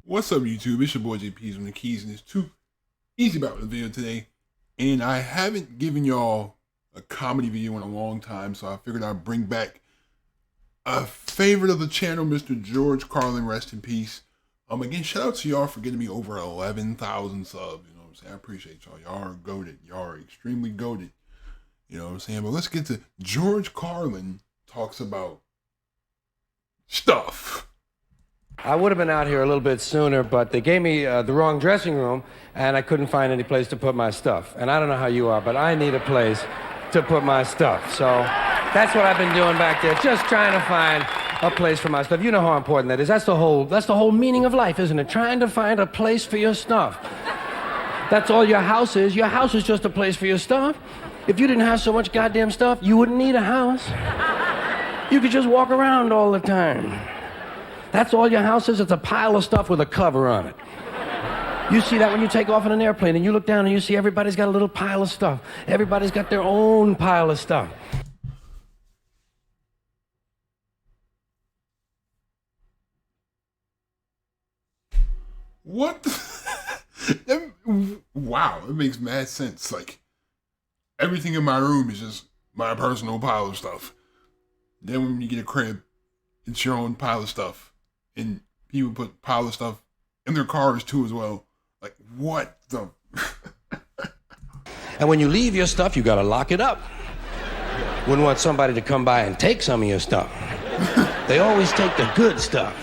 What's up, YouTube? It's your boy JP's on the keys, and it's too easy about the video today. And I haven't given y'all a comedy video in a long time, so I figured I'd bring back a favorite of the channel, Mr. George Carlin, rest in peace. Again, shout out to y'all for getting me over 11,000 subs. You know what I'm saying? I appreciate y'all. Y'all are goated. Y'all are extremely goated. You know what I'm saying? But let's get to George Carlin talks about stuff. I would have been out here a little bit sooner, but they gave me the wrong dressing room, and I couldn't find any place to put my stuff. And I don't know how you are, but I need a place to put my stuff. So that's what I've been doing back there, just trying to find a place for my stuff. You know how important that is. That's the whole meaning of life, isn't it? Trying to find a place for your stuff. That's all your house is. Your house is just a place for your stuff. If you didn't have so much goddamn stuff, you wouldn't need a house. You could just walk around all the time. That's all your house is. It's a pile of stuff with a cover on it. You see that when you take off on an airplane and you look down and you see everybody's got a little pile of stuff. Everybody's got their own pile of stuff. What? Wow, it makes mad sense. Like, everything in my room is just my personal pile of stuff. Then when you get a crib, it's your own pile of stuff. And people put pile of stuff in their cars too as well. Like, what the? And when you leave your stuff, you gotta lock it up. Wouldn't want somebody to come by and take some of your stuff. They always take the good stuff.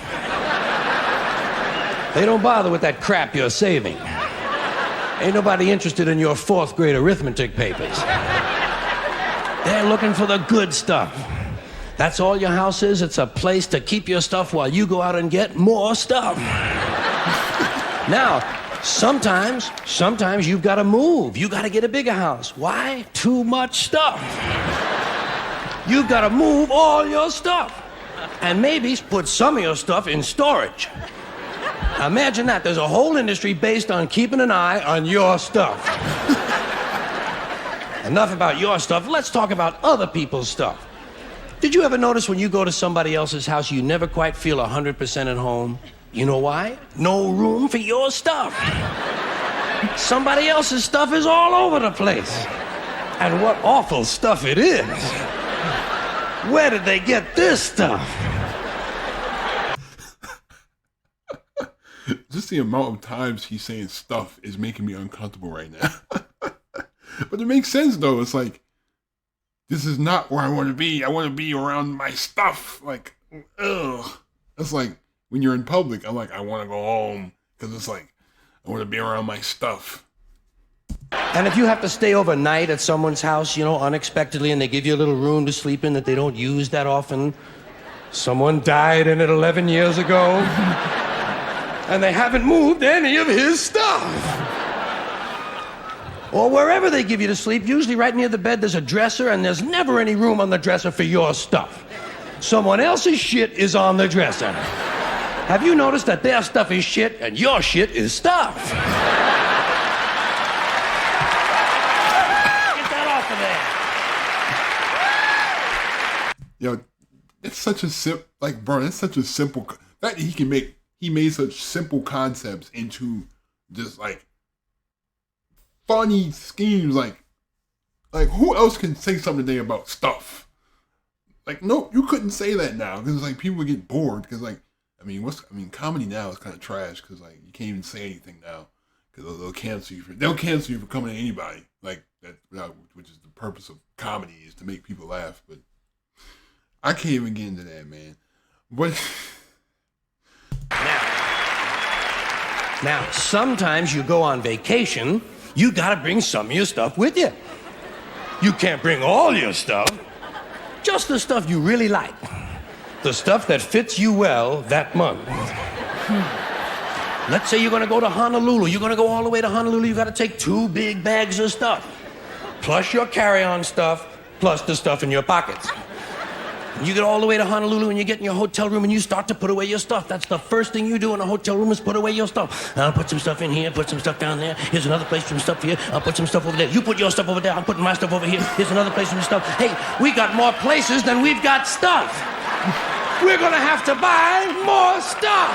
They don't bother with that crap you're saving. Ain't nobody interested in your 4th grade arithmetic papers. They're looking for the good stuff. That's all your house is. It's a place to keep your stuff while you go out and get more stuff. Now, sometimes you've got to move. You got to get a bigger house. Why? Too much stuff. You've got to move all your stuff. And maybe put some of your stuff in storage. Now, imagine that. There's a whole industry based on keeping an eye on your stuff. Enough about your stuff. Let's talk about other people's stuff. Did you ever notice when you go to somebody else's house, you never quite feel 100% at home? You know why? No room for your stuff. Somebody else's stuff is all over the place. And what awful stuff it is. Where did they get this stuff? Just the amount of times he's saying stuff is making me uncomfortable right now. But it makes sense though. It's like, this is not where I want to be. I want to be around my stuff. Like, ugh. It's like when you're in public, I'm like, I want to go home. Because it's like, I want to be around my stuff. And if you have to stay overnight at someone's house, you know, unexpectedly, and they give you a little room to sleep in that they don't use that often. Someone died in it 11 years ago. And they haven't moved any of his stuff. Or wherever they give you to sleep, usually right near the bed, there's a dresser, and there's never any room on the dresser for your stuff. Someone else's shit is on the dresser. Have you noticed that their stuff is shit and your shit is stuff? Get that off of there. Yo, it's such a it's such a simple, that he made such simple concepts into just like funny schemes. Like who else can say something today about stuff? Like, no, you couldn't say that now because like people would get bored because like, comedy now is kind of trash because like you can't even say anything now because they'll cancel you for coming at anybody. Like that, which is the purpose of comedy, is to make people laugh. But I can't even get into that, man. But now, sometimes you go on vacation, you gotta bring some of your stuff with you. You can't bring all your stuff, just the stuff you really like. The stuff that fits you well that month. Let's say you're gonna go to Honolulu. You're gonna go all the way to Honolulu. You gotta take 2 big bags of stuff, plus your carry-on stuff, plus the stuff in your pockets. You get all the way to Honolulu and you get in your hotel room and you start to put away your stuff. That's the first thing you do in a hotel room, is put away your stuff. I'll put some stuff in here, put some stuff down there. Here's another place for some stuff here. I'll put some stuff over there. You put your stuff over there. I'm putting my stuff over here. Here's another place for some stuff. Hey, we got more places than we've got stuff. We're gonna have to buy more stuff.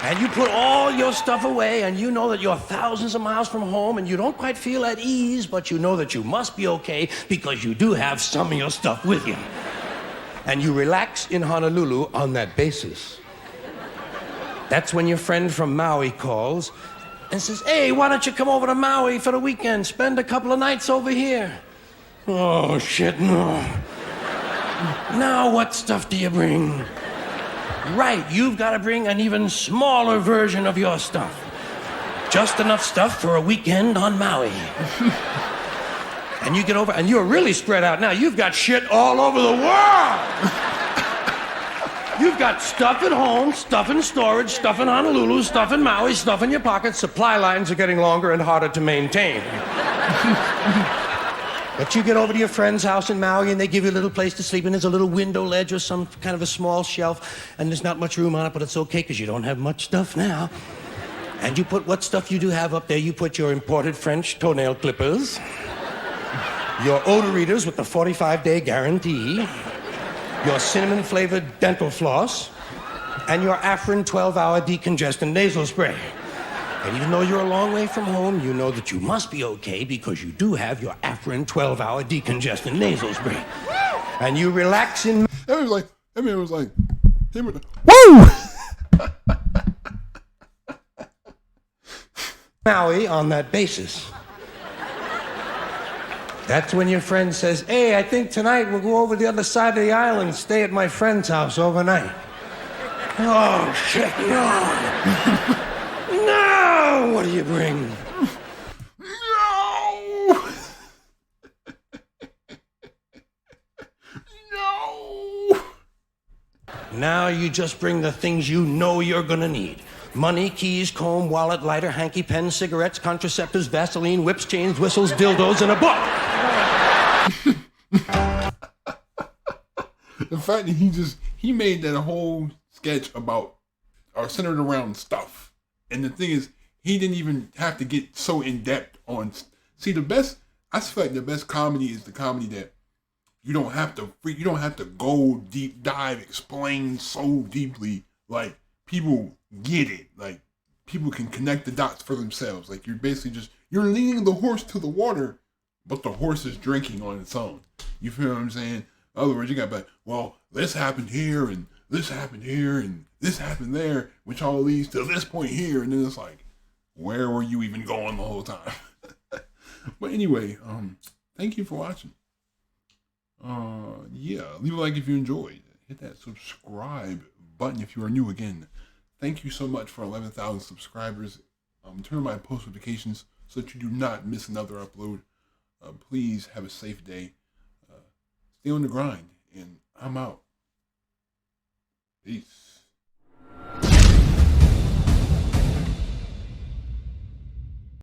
And you put all your stuff away, and you know that you're thousands of miles from home, and you don't quite feel at ease, but you know that you must be okay because you do have some of your stuff with you. And you relax in Honolulu on that basis. That's when your friend from Maui calls and says, hey, why don't you come over to Maui for the weekend? Spend a couple of nights over here. Oh, shit, no. Now what stuff do you bring? Right, you've got to bring an even smaller version of your stuff. Just enough stuff for a weekend on Maui. And you get over, and you're really spread out now. You've got shit all over the world. You've got stuff at home, stuff in storage, stuff in Honolulu, stuff in Maui, stuff in your pockets. Supply lines are getting longer and harder to maintain. But you get over to your friend's house in Maui, and they give you a little place to sleep, and there's a little window ledge or some kind of a small shelf, and there's not much room on it, but it's okay because you don't have much stuff now. And you put what stuff you do have up there. You put your imported French toenail clippers, your odor readers with the 45-day guarantee, your cinnamon-flavored dental floss, and your Afrin 12-hour decongestant nasal spray. And even though you're a long way from home, you know that you must be okay because you do have your Afrin 12-hour decongestant nasal spray. And you relax in... That man was like, woo! Maui on that basis. That's when your friend says, hey, I think tonight we'll go over the other side of the island and stay at my friend's house overnight. Oh, shit, no. No! What do you bring? No! No! Now you just bring the things you know you're gonna need. Money, keys, comb, wallet, lighter, hanky, pen, cigarettes, contraceptives, Vaseline, whips, chains, whistles, dildos, and a book. The fact that he made that whole sketch about, or centered around stuff. And the thing is, he didn't even have to get so in-depth on... See, I feel like the best comedy is the comedy that you don't have to go deep dive, explain so deeply. Like, people get it. Like, people can connect the dots for themselves. Like, you're basically you're leading the horse to the water, but the horse is drinking on its own. You feel what I'm saying? In other words, you got like, well, this happened here, and this happened here, and this happened there, which all leads to this point here. And then it's like, where were you even going the whole time? But anyway, thank you for watching. Yeah, leave a like if you enjoyed. Hit that subscribe button if you are new again. Thank you so much for 11,000 subscribers. Turn on my post notifications so that you do not miss another upload. Please have a safe day. Stay on the grind, and I'm out. Peace.